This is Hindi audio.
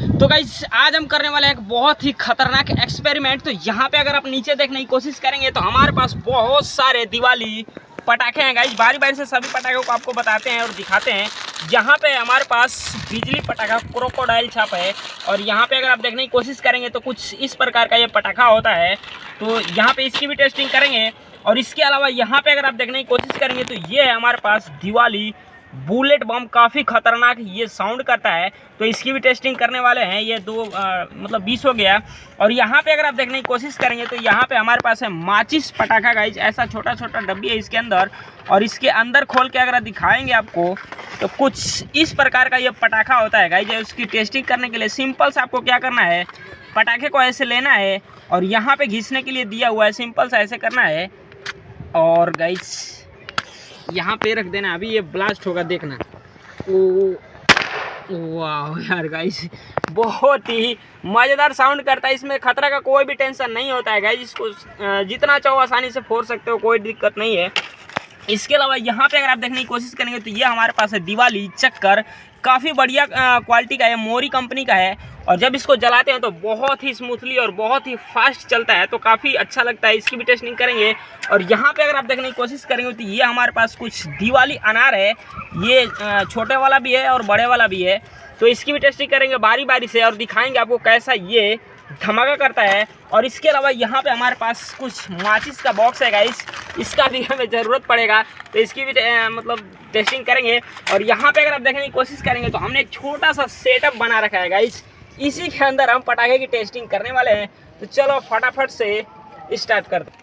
तो गाइस आज हम करने वाले हैं एक बहुत ही खतरनाक एक्सपेरिमेंट। तो यहाँ पे अगर आप नीचे देखने की कोशिश करेंगे तो हमारे पास बहुत सारे दिवाली पटाखे हैं गाइस। बारी बारी से सभी पटाखों को आपको बताते हैं और दिखाते हैं। यहाँ पे हमारे पास बिजली पटाखा क्रोकोडाइल छाप है और यहाँ पे अगर आप देखने की कोशिश करेंगे तो कुछ इस प्रकार का ये पटाखा होता है। तो यहाँ पे इसकी भी टेस्टिंग करेंगे। और इसके अलावा यहाँ पे अगर आप देखने की कोशिश करेंगे तो ये है हमारे पास दिवाली बुलेट बम, काफ़ी खतरनाक ये साउंड करता है। तो इसकी भी टेस्टिंग करने वाले हैं। ये मतलब 20 हो गया। और यहाँ पे अगर आप देखने की कोशिश करेंगे तो यहाँ पे हमारे पास है माचिस पटाखा गाइज। ऐसा छोटा छोटा डब्बी है इसके अंदर और इसके अंदर खोल के अगर दिखाएंगे आपको तो कुछ इस प्रकार का ये पटाखा होता है गाइज। उसकी टेस्टिंग करने के लिए सिंपल से आपको क्या करना है, पटाखे को ऐसे लेना है और यहाँ पे घिसने के लिए दिया हुआ है, सिंपल से ऐसे करना है और गाइज यहाँ पे रख देना। अभी ये ब्लास्ट होगा, देखना। ओ वाह यार गाइस, बहुत ही मज़ेदार साउंड करता है। इसमें खतरा का कोई भी टेंशन नहीं होता है गाइस। इसको जितना चाहो आसानी से फोड़ सकते हो, कोई दिक्कत नहीं है। इसके अलावा यहाँ पे अगर आप देखने की कोशिश करेंगे तो ये हमारे पास है दिवाली चक्कर, काफ़ी बढ़िया क्वालिटी का है, मोरी कंपनी का है। और जब इसको जलाते हैं तो बहुत ही स्मूथली और बहुत ही फास्ट चलता है, तो काफ़ी अच्छा लगता है। इसकी भी टेस्टिंग करेंगे। और यहाँ पे अगर आप देखने की कोशिश करेंगे तो ये हमारे पास कुछ दिवाली अनार है। ये छोटे वाला भी है और बड़े वाला भी है। तो इसकी भी टेस्टिंग करेंगे बारी बारी से और दिखाएंगे आपको कैसा ये धमाका करता है। और इसके अलावा यहाँ पे हमारे पास कुछ माचिस का बॉक्स है गाइस, इसका भी हमें ज़रूरत पड़ेगा, तो इसकी भी मतलब टेस्टिंग करेंगे। और यहाँ पे अगर आप देखने की कोशिश करेंगे तो हमने एक छोटा सा सेटअप बना रखा है गाइस, इसी के अंदर हम पटाखे की टेस्टिंग करने वाले हैं। तो चलो फटाफट से स्टार्ट करते हैं।